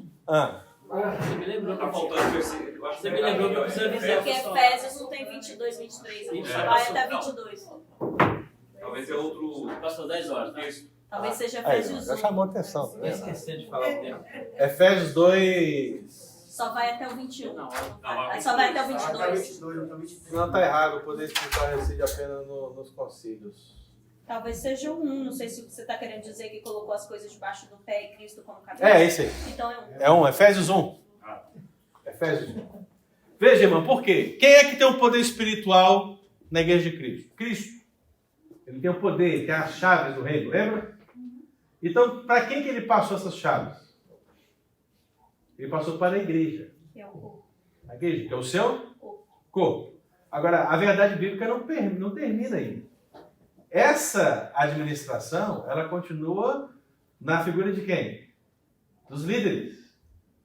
Você me lembrou que Tá faltando versículo. Eu acho que Você me lembrou que eu preciso avisar. Porque Efésios não tem 22, 23. Só vai até 22. Talvez é outro Passou 10 horas, tá? texto. Talvez seja Aí, Efésios já 1. chamou atenção. Eu esqueci de falar o tempo. Efésios 2. Só vai até o 21. Não, Aí só vai até o Até 22. 22, até 23. Não, tá errado, o poder espiritual reside apenas nos concílios. Talvez seja o 1. Não sei se você está querendo dizer que colocou as coisas debaixo do pé e Cristo como cabeça. É esse aí. Então é 1. É Efésios 1. Efésios 1. Veja, irmão, por quê? Quem é que tem o poder espiritual na igreja de Cristo? Cristo. Ele tem o poder, tem as chaves do reino, lembra? Então, para quem que ele passou essas chaves? Ele passou para a igreja. Que é o corpo. A igreja, que é o seu corpo. Agora, a verdade bíblica não termina aí. Essa administração, ela continua na figura de quem? Dos líderes.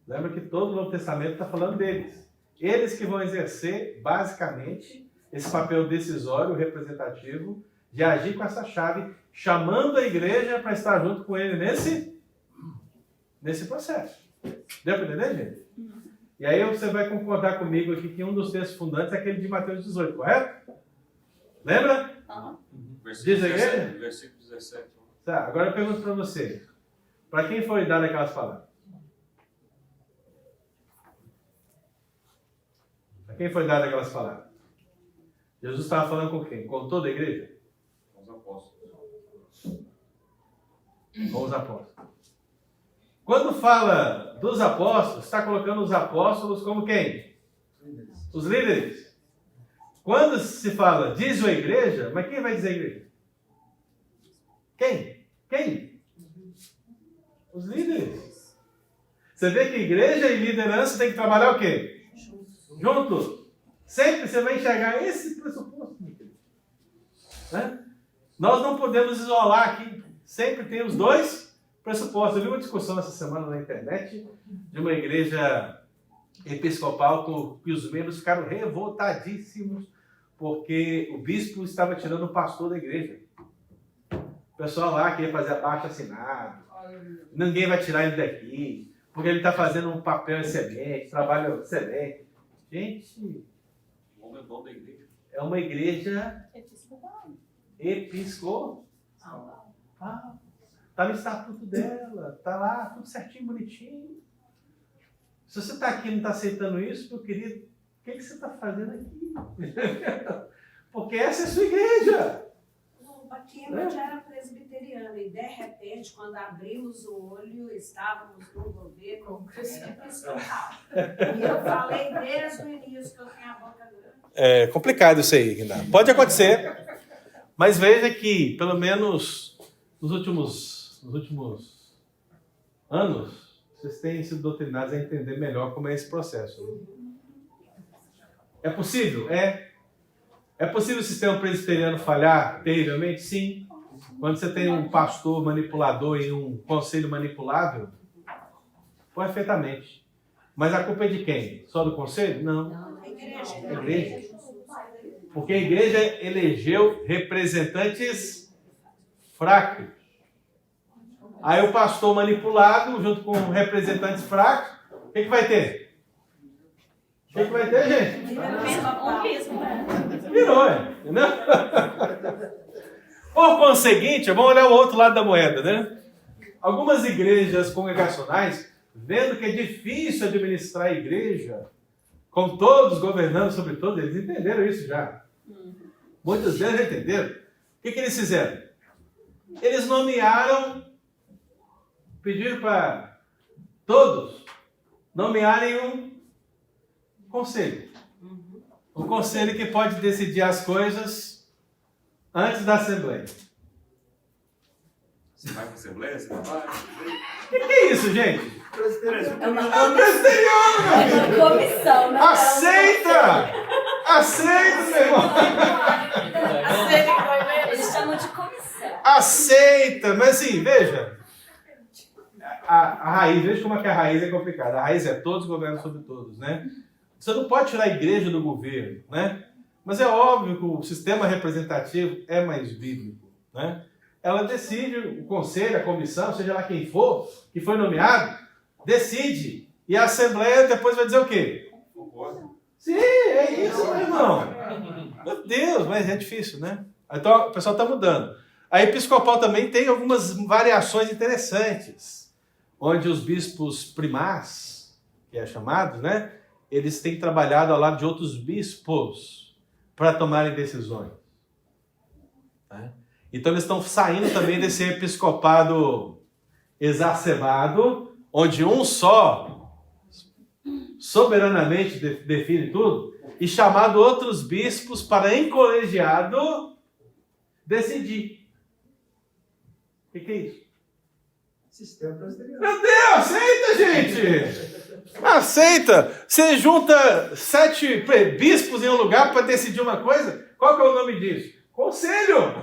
Lembra que todo o Novo Testamento está falando deles. Eles que vão exercer, basicamente, esse papel decisório, representativo, de agir com essa chave, chamando a igreja para estar junto com ele nesse processo. Deu para entender, gente? E aí você vai concordar comigo aqui que um dos textos fundantes é aquele de Mateus 18, correto? Lembra? Versículo Diz a igreja? 17. Versículo 17. Tá, agora eu pergunto para você. Para quem foi dada aquelas palavras? Para quem foi dada aquelas palavras? Jesus estava falando com quem? Com toda a igreja? Os apóstolos. Com os apóstolos. Quando fala dos apóstolos, está colocando os apóstolos como quem? Os líderes. Quando se fala diz a igreja, mas quem vai dizer a igreja? Quem? Os líderes. Você vê que igreja e liderança tem que trabalhar o quê? Juntos. Sempre você vai enxergar esse pressuposto, meu querido. Né? Nós não podemos isolar aqui. Sempre tem os dois pressupostos. Eu vi uma discussão essa semana na internet de uma igreja episcopal que os membros ficaram revoltadíssimos porque o bispo estava tirando o pastor da igreja. O pessoal lá queria fazer abaixo-assinado. Ninguém vai tirar ele daqui porque ele está fazendo um papel excelente, trabalho excelente. Gente, O homem é bom da igreja. é uma igreja Episcopal. episcopal. Está no estatuto dela, está lá, tudo certinho, bonitinho. Se você está aqui e não está aceitando isso, meu querido, o que você está fazendo aqui? Porque essa é a sua igreja. O Baquema já era presbiteriano e, de repente, quando abrimos o olho, estávamos no governo episcopal. E eu falei desde o início que eu tenho a boca grande. É complicado isso aí, Guiná. Pode acontecer, mas veja que, pelo menos nos últimos anos, vocês têm sido doutrinados a entender melhor como é esse processo. É possível? É. É possível o sistema presbiteriano falhar terrivelmente? Sim. Quando você tem um pastor manipulador e um conselho manipulável, perfeitamente. Mas a culpa é de quem? Só do conselho? Não. A igreja. Porque a igreja elegeu representantes fracos. Aí o pastor manipulado, junto com representantes fracos, o que vai ter? O que vai ter, gente? Virou, entendeu? Por conseguinte, vamos olhar o outro lado da moeda, né? Algumas igrejas congregacionais, vendo que é difícil administrar a igreja, com todos governando sobre todos, eles entenderam isso já. Muitos deles já entenderam. O que eles fizeram? Eles nomearam, pediram para todos nomearem um conselho. Um conselho que pode decidir as coisas antes da Assembleia. Você vai para a Assembleia? Você não vai? O que é isso, gente? É uma comissão, né? Aceita! Aceita, meu irmão! Eles chamam de comissão. Aceita! Mas assim, veja. A raiz, veja como é que a raiz é complicada. A raiz é todos governam sobre todos, né? Você não pode tirar a igreja do governo, né? Mas é óbvio que o sistema representativo é mais bíblico, né? Ela decide, o conselho, a comissão, seja lá quem for, que foi nomeado, decide. E a Assembleia depois vai dizer o quê? Sim, é isso, meu irmão. Meu Deus, mas é difícil, né? Então o pessoal está mudando. A episcopal também tem algumas variações interessantes, onde os bispos primaz, que é chamados, né? Eles têm trabalhado ao lado de outros bispos para tomarem decisões. Tá? Então eles estão saindo também desse episcopado exacerbado, onde um só soberanamente define tudo, e chamado outros bispos para, em colegiado, decidir. O que é isso? Sistema presbiteriano. Meu Deus, aceita, gente! Aceita! Você junta 7 bispos em um lugar para decidir uma coisa? Qual que é o nome disso? Conselho!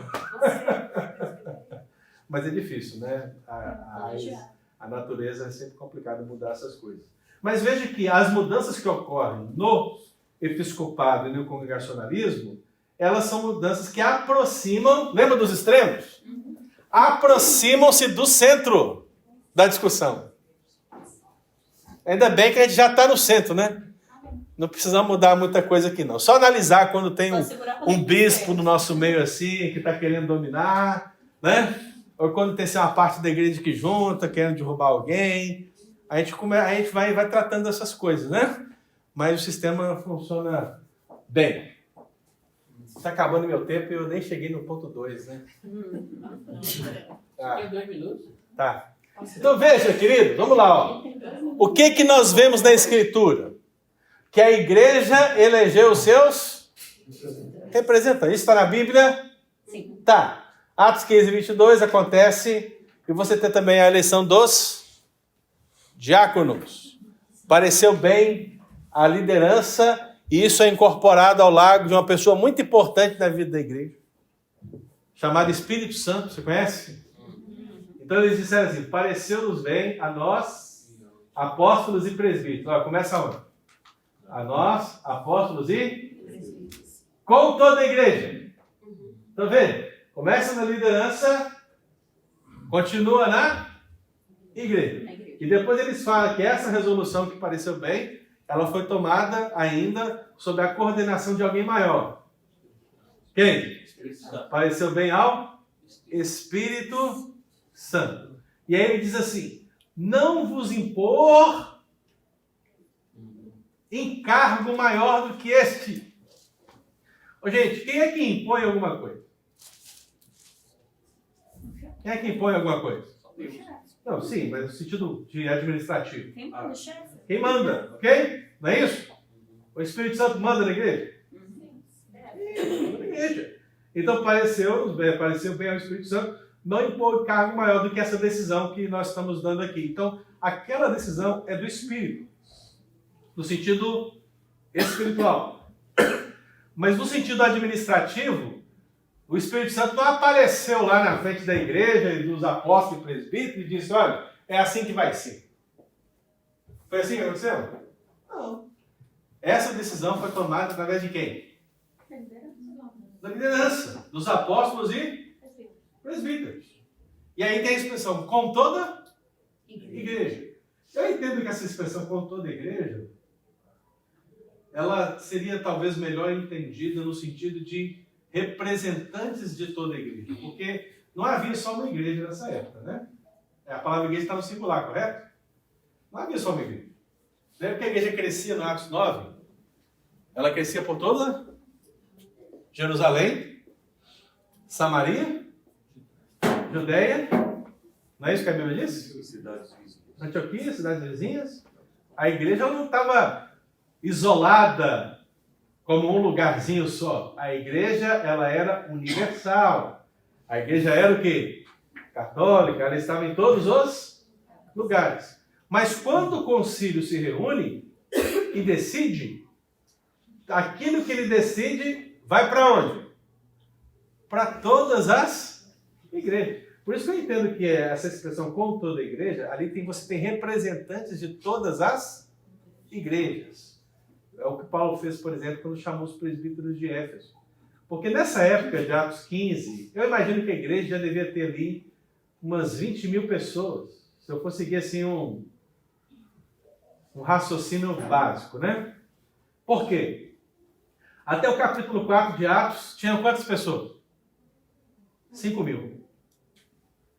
Mas é difícil, né? A natureza é sempre complicado mudar essas coisas. Mas veja que as mudanças que ocorrem no episcopado e no congregacionalismo, elas são mudanças que aproximam, lembra dos extremos? Aproximam-se do centro da discussão. Ainda bem que a gente já está no centro, né? Não precisamos mudar muita coisa aqui, não. Só analisar quando tem um bispo no nosso meio assim, que está querendo dominar, né? Ou quando tem uma parte da igreja que junta, querendo derrubar alguém. A gente vai tratando dessas coisas, né? Mas o sistema funciona bem. Está acabando meu tempo e eu nem cheguei no ponto 2, né? Tem 2 minutos? Tá. Então veja, querido, vamos lá. Ó. O que nós vemos na Escritura? Que a igreja elegeu os seus representantes. Isso está na Bíblia? Sim. Tá. Atos 15, 22 acontece e você tem também a eleição dos diáconos. Pareceu bem a liderança e isso é incorporado ao lado de uma pessoa muito importante na vida da igreja, chamada Espírito Santo. Você conhece? Então eles disseram assim, pareceu-nos bem a nós, apóstolos e presbíteros. Olha, começa onde? A nós, apóstolos e presbíteros. Com toda a igreja. Então veja, começa na liderança, continua na igreja. E depois eles falam que essa resolução que pareceu bem, ela foi tomada ainda sob a coordenação de alguém maior. Quem? Pareceu bem ao Espírito Santo. E aí ele diz assim, não vos impor encargo maior do que este. Ô, gente, quem é que impõe alguma coisa? Quem é que impõe alguma coisa? Não, sim, mas no sentido de administrativo. Quem manda, chefe? Quem manda, ok? Não é isso? O Espírito Santo manda na igreja? Sim, na igreja. Então pareceu bem ao Espírito Santo não impor cargo maior do que essa decisão que nós estamos dando aqui. Então, aquela decisão é do Espírito, no sentido espiritual. Mas no sentido administrativo, o Espírito Santo não apareceu lá na frente da igreja e dos apóstolos e presbíteros e disse, olha, é assim que vai ser. Foi assim que aconteceu? Não. Essa decisão foi tomada através de quem? Da liderança, dos apóstolos e presbíteros. E aí tem a expressão, com toda igreja. Eu entendo que essa expressão, com toda igreja, ela seria talvez melhor entendida no sentido de representantes de toda a igreja. Porque não havia só uma igreja nessa época, né? A palavra igreja está no singular, correto? Não havia só uma igreja. Lembra que a igreja crescia no Atos 9? Ela crescia por toda Jerusalém, Samaria, Judeia, não é isso que a Bíblia diz? Antioquia, cidades vizinhas. A igreja não estava isolada como um lugarzinho só. A igreja, ela era universal. A igreja era o quê? Católica, ela estava em todos os lugares. Mas quando o concílio se reúne e decide, aquilo que ele decide vai para onde? Para todas as igrejas. Por isso que eu entendo que essa expressão com toda a igreja, ali você tem representantes de todas as igrejas. É o que Paulo fez, por exemplo, quando chamou os presbíteros de Éfeso. Porque nessa época de Atos 15, eu imagino que a igreja já devia ter ali umas 20 mil pessoas. Se eu for seguir assim um raciocínio básico, né? Por quê? Até o capítulo 4 de Atos, tinham quantas pessoas? 5 mil.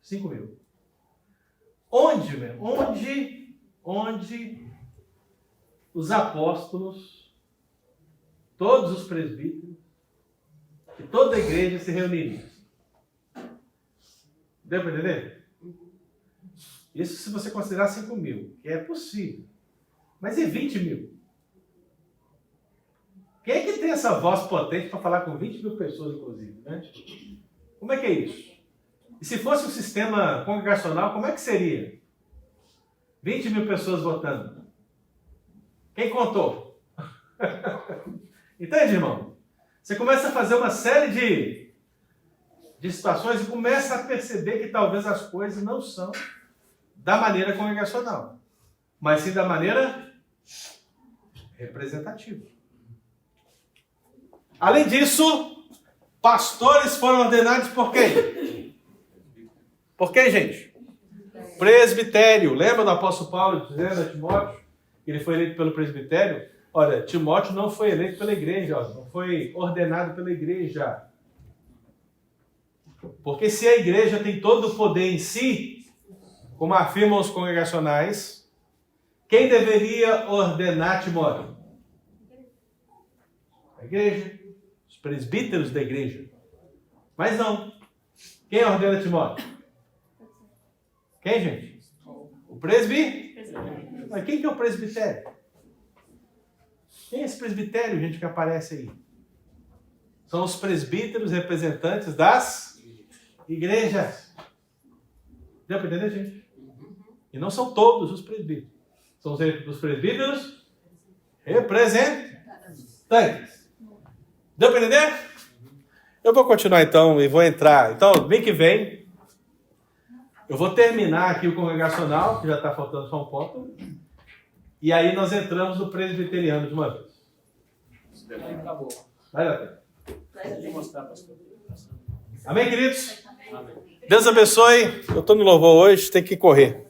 5 mil. Onde os apóstolos, todos os presbíteros, e toda a igreja se reuniram? Deu para entender? Isso se você considerar 5 mil, que é possível. Mas e 20 mil? Quem é que tem essa voz potente para falar com 20 mil pessoas, inclusive, né? Como é que é isso? E se fosse um sistema congregacional, como é que seria? 20 mil pessoas votando. Quem contou? Entende, irmão? Você começa a fazer uma série de situações e começa a perceber que talvez as coisas não são da maneira congregacional, mas sim da maneira representativa. Além disso, pastores foram ordenados por quem? Por quem, gente? Presbitério. Lembra do apóstolo Paulo dizendo a Timóteo que ele foi eleito pelo presbitério? Olha, Timóteo não foi eleito pela igreja, não foi ordenado pela igreja. Porque se a igreja tem todo o poder em si, como afirmam os congregacionais, quem deveria ordenar Timóteo? A igreja, os presbíteros da igreja. Mas não. Quem ordena Timóteo? Quem, gente? O presbitério. Mas quem que é o presbitério? Quem é esse presbitério, gente, que aparece aí? São os presbíteros representantes das igrejas. Deu para entender, gente? E não são todos os presbíteros. São os presbíteros representantes. Deu para entender? Eu vou continuar então e vou entrar. Então, bem que vem, eu vou terminar aqui o congregacional, que já está faltando só um ponto. E aí nós entramos no presbiteriano de uma vez. Acabou. Vai lá, Pedro. Vou mostrar, pastor. Amém, queridos? Amém. Deus abençoe. Eu estou no louvor hoje, tem que correr.